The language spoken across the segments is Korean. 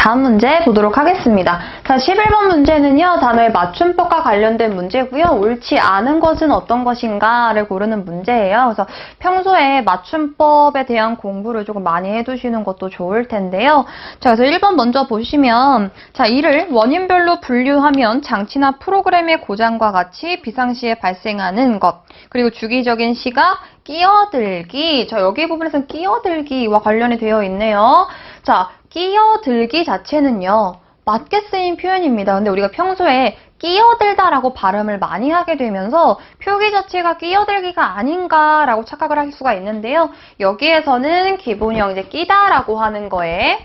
다음 문제 보도록 하겠습니다. 자, 11번 문제는요, 단어의 맞춤법과 관련된 문제고요. 옳지 않은 것은 어떤 것인가를 고르는 문제예요. 그래서 평소에 맞춤법에 대한 공부를 조금 많이 해두시는 것도 좋을 텐데요. 자, 그래서 1번 먼저 보시면, 자, 이를 원인별로 분류하면 장치나 프로그램의 고장과 같이 비상시에 발생하는 것, 그리고 주기적인 시각, 끼어들기. 자, 여기 부분에서는 끼어들기와 관련이 되어 있네요. 자, 끼어들기 자체는요, 맞게 쓰인 표현입니다. 근데 우리가 평소에 끼어들다라고 발음을 많이 하게 되면서 표기 자체가 끼어들기가 아닌가라고 착각을 할 수가 있는데요. 여기에서는 기본형 이제 끼다라고 하는 거에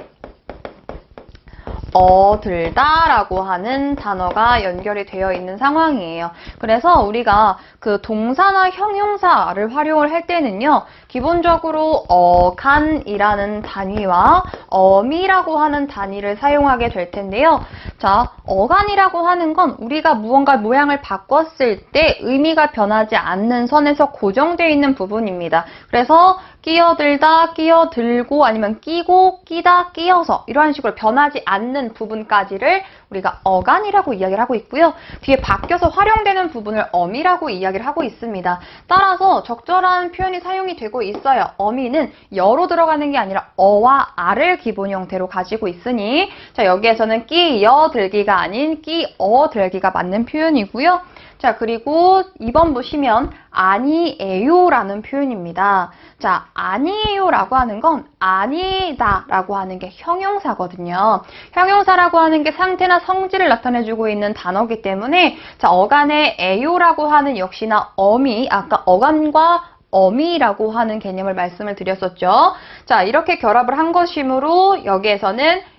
들다라고 하는 단어가 연결이 되어 있는 상황이에요. 그래서 우리가 그 동사나 형용사를 활용을 할 때는요, 기본적으로 어간이라는 단위와 어미라고 하는 단위를 사용하게 될 텐데요. 자, 어간이라고 하는 건 우리가 무언가 모양을 바꿨을 때 의미가 변하지 않는 선에서 고정되어 있는 부분입니다. 그래서 끼어들다, 끼어들고, 아니면 끼고, 끼다, 끼어서 이러한 식으로 변하지 않는 부분까지를 우리가 어간이라고 이야기를 하고 있고요. 뒤에 바뀌어서 활용되는 부분을 어미라고 이야기를 하고 있습니다. 따라서 적절한 표현이 사용이 되고 있어요. 어미는 여로 들어가는 게 아니라 어와 아를 기본 형태로 가지고 있으니, 자, 여기에서는 끼어들기가 아닌 끼어들기가 맞는 표현이고요. 자, 그리고 2번 보시면 아니에요라는 표현입니다. 자, 아니에요라고 하는 건 아니다라고 하는 게 형용사거든요. 형용사라고 하는 게 상태나 성질을 나타내주고 있는 단어이기 때문에, 자, 어간의 에요라고 하는 역시나 어미, 아까 어간과 어미라고 하는 개념을 말씀을 드렸었죠. 자, 이렇게 결합을 한 것이므로 여기에서는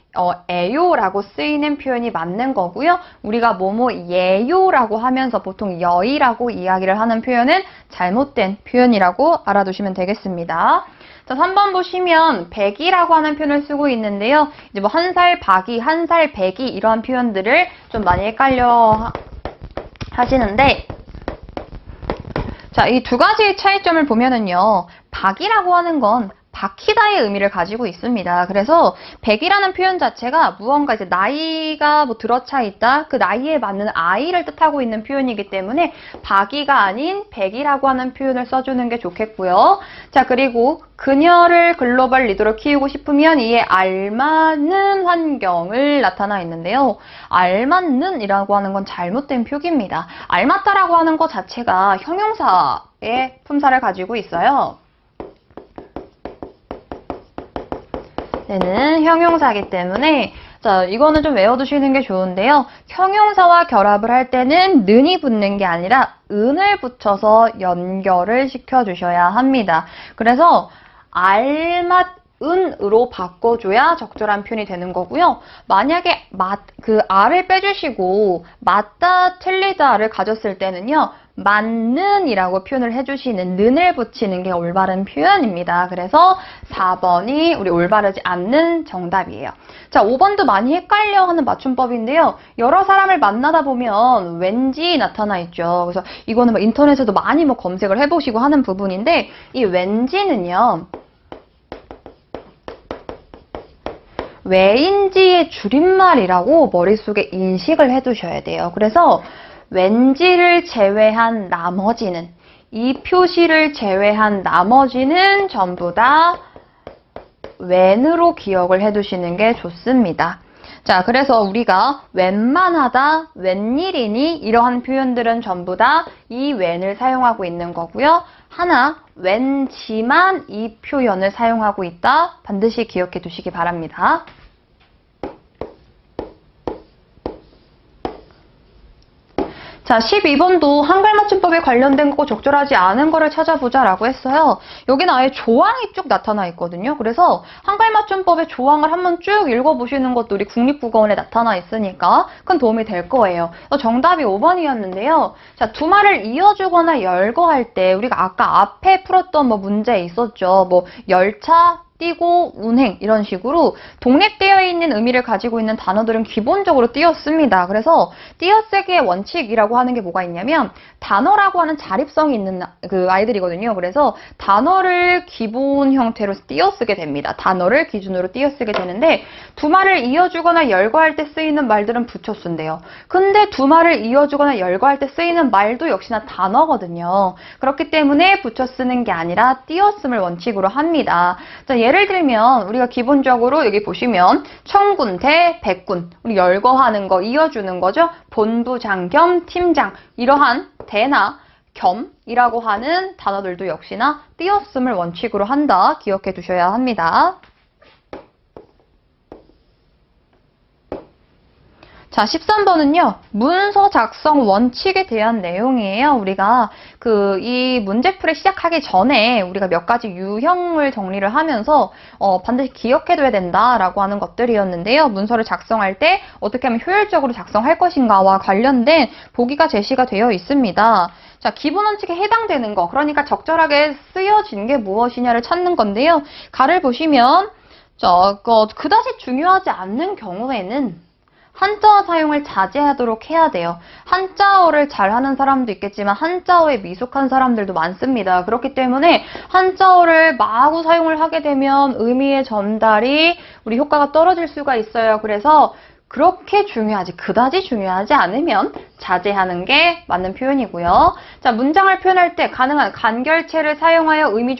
에요라고 쓰이는 표현이 맞는 거고요. 우리가 예요라고 하면서 보통 여이라고 이야기를 하는 표현은 잘못된 표현이라고 알아두시면 되겠습니다. 자, 3번 보시면 백이라고 하는 표현을 쓰고 있는데요. 이제 뭐 한 살 박이, 한 살 백이 이러한 표현들을 좀 많이 헷갈려 하시는데, 자, 이 두 가지의 차이점을 보면은요, 박이라고 하는 건 박히다의 의미를 가지고 있습니다. 그래서 백이라는 표현 자체가 무언가 이제 나이가 뭐 들어차 있다, 그 나이에 맞는 아이를 뜻하고 있는 표현이기 때문에 박이가 아닌 백이라고 하는 표현을 써주는 게 좋겠고요. 자, 그리고 그녀를 글로벌 리더로 키우고 싶으면 이에 알맞는 환경을 나타나 있는데요. 알맞는 이라고 하는 건 잘못된 표기입니다. 알맞다라고 하는 것 자체가 형용사의 품사를 가지고 있어요. 얘는 형용사이기 때문에, 자, 이거는 좀 외워두시는 게 좋은데요. 형용사와 결합을 할 때는 는이 붙는 게 아니라 은을 붙여서 연결을 시켜주셔야 합니다. 그래서 알맞은으로 바꿔줘야 적절한 표현이 되는 거고요. 만약에 알을 빼주시고 맞다, 틀리다를 가졌을 때는요, 맞는이라고 표현을 해주시는 는을 붙이는 게 올바른 표현입니다. 그래서 4번이 우리 올바르지 않는 정답이에요. 자, 5번도 많이 헷갈려하는 맞춤법인데요. 여러 사람을 만나다 보면 왠지 나타나 있죠. 그래서 이거는 뭐 인터넷에도 많이 뭐 검색을 해보시고 하는 부분인데, 이 왠지는요, 왜인지의 줄임말이라고 머릿속에 인식을 해두셔야 돼요. 그래서 왠지를 제외한 나머지는, 이 표시를 제외한 나머지는 전부 다 when으로 기억을 해두시는 게 좋습니다. 자, 그래서 우리가 웬만하다, 웬일이니 이러한 표현들은 전부 다 이 when을 사용하고 있는 거고요. 하나, 왠지만 이 표현을 사용하고 있다. 반드시 기억해 두시기 바랍니다. 자, 12번도 한글 맞춤법에 관련된 거고 적절하지 않은 거를 찾아보자 라고 했어요. 여기는 아예 조항이 쭉 나타나 있거든요. 그래서 한글 맞춤법의 조항을 한번 쭉 읽어보시는 것도 우리 국립국어원에 나타나 있으니까 큰 도움이 될 거예요. 정답이 5번이었는데요. 자, 두 말을 이어주거나 열거할 때 우리가 아까 앞에 풀었던 뭐 문제 있었죠. 뭐 열차, 띄고, 운행 이런 식으로 독립되어 있는 의미를 가지고 있는 단어들은 기본적으로 띄어씁니다. 그래서 띄어쓰기의 원칙이라고 하는 게 뭐가 있냐면 단어라고 하는 자립성이 있는 그 아이들이거든요. 그래서 단어를 기본 형태로 띄어쓰게 됩니다. 단어를 기준으로 띄어쓰게 되는데 두말을 이어주거나 열거할 때 쓰이는 말들은 붙여 쓴대요. 근데 두말을 이어주거나 열거할 때 쓰이는 말도 역시나 단어거든요. 그렇기 때문에 붙여 쓰는 게 아니라 띄어쓰을 원칙으로 합니다. 자, 예를 들면 우리가 기본적으로 여기 보시면 청군 대 백군, 우리 열거하는 거, 이어주는 거죠. 본부장 겸 팀장, 이러한 대나 겸이라고 하는 단어들도 역시나 띄어쓰을 원칙으로 한다. 기억해 두셔야 합니다. 자, 13번은요. 문서 작성 원칙에 대한 내용이에요. 우리가 이 문제풀이 시작하기 전에 우리가 몇 가지 유형을 정리를 하면서 반드시 기억해둬야 된다라고 하는 것들이었는데요. 문서를 작성할 때 어떻게 하면 효율적으로 작성할 것인가와 관련된 보기가 제시가 되어 있습니다. 자, 기본 원칙에 해당되는 거, 그러니까 적절하게 쓰여진 게 무엇이냐를 찾는 건데요. 가를 보시면 그다지 중요하지 않는 경우에는 한자어 사용을 자제하도록 해야 돼요. 한자어를 잘하는 사람도 있겠지만 한자어에 미숙한 사람들도 많습니다. 그렇기 때문에 한자어를 마구 사용을 하게 되면 의미의 전달이 우리 효과가 떨어질 수가 있어요. 그래서 그렇게 그다지 중요하지 않으면 자제하는 게 맞는 표현이고요. 자, 문장을 표현할 때 가능한 간결체를 사용하여 의미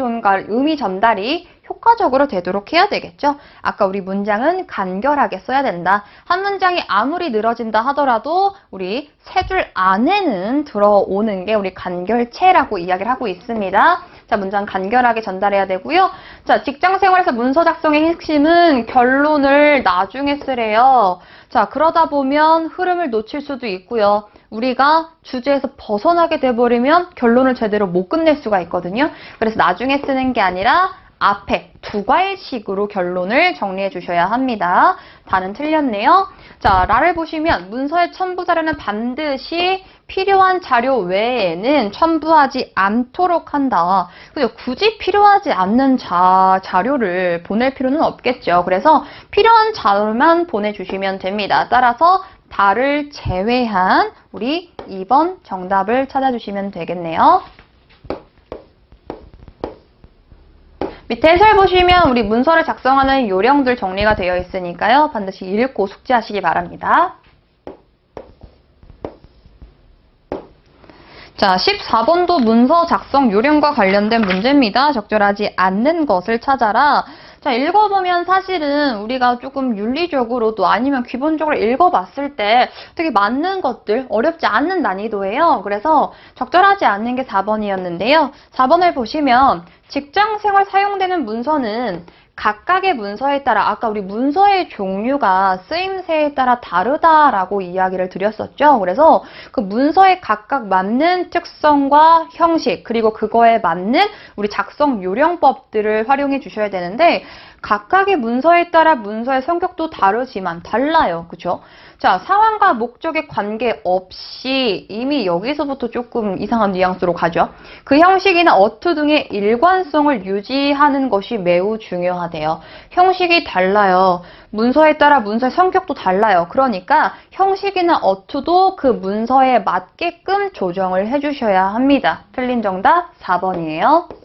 전달이 효과적으로 되도록 해야 되겠죠. 아까 우리 문장은 간결하게 써야 된다. 한 문장이 아무리 늘어진다 하더라도 우리 세 줄 안에는 들어오는 게 우리 간결체라고 이야기를 하고 있습니다. 자, 문장 간결하게 전달해야 되고요. 자, 직장 생활에서 문서 작성의 핵심은 결론을 나중에 쓰래요. 자, 그러다 보면 흐름을 놓칠 수도 있고요. 우리가 주제에서 벗어나게 돼버리면 결론을 제대로 못 끝낼 수가 있거든요. 그래서 나중에 쓰는 게 아니라 앞에 두 과일식으로 결론을 정리해 주셔야 합니다. 다는 틀렸네요. 자, 라를 보시면 문서의 첨부 자료는 반드시 필요한 자료 외에는 첨부하지 않도록 한다. 그죠? 굳이 필요하지 않는 자료를 보낼 필요는 없겠죠. 그래서 필요한 자료만 보내주시면 됩니다. 따라서 다를 제외한 우리 2번 정답을 찾아주시면 되겠네요. 밑에 해설 보시면 우리 문서를 작성하는 요령들 정리가 되어 있으니까요. 반드시 읽고 숙지하시기 바랍니다. 자, 14번도 문서 작성 요령과 관련된 문제입니다. 적절하지 않는 것을 찾아라. 자, 읽어보면 사실은 우리가 조금 윤리적으로도 아니면 기본적으로 읽어봤을 때 되게 맞는 것들, 어렵지 않는 난이도예요. 그래서 적절하지 않는 게 4번이었는데요. 4번을 보시면 직장생활 사용되는 문서는 각각의 문서에 따라, 아까 우리 문서의 종류가 쓰임새에 따라 다르다라고 이야기를 드렸었죠. 그래서 그 문서에 각각 맞는 특성과 형식, 그리고 그거에 맞는 우리 작성 요령법들을 활용해 주셔야 되는데, 각각의 문서에 따라 문서의 성격도 다르지만 달라요. 그죠? 자, 상황과 목적에 관계없이 이미 여기서부터 조금 이상한 뉘앙스로 가죠. 그 형식이나 어투 등의 일관성을 유지하는 것이 매우 중요하대요. 형식이 달라요. 문서에 따라 문서의 성격도 달라요. 그러니까 형식이나 어투도 그 문서에 맞게끔 조정을 해주셔야 합니다. 틀린 정답 4번이에요.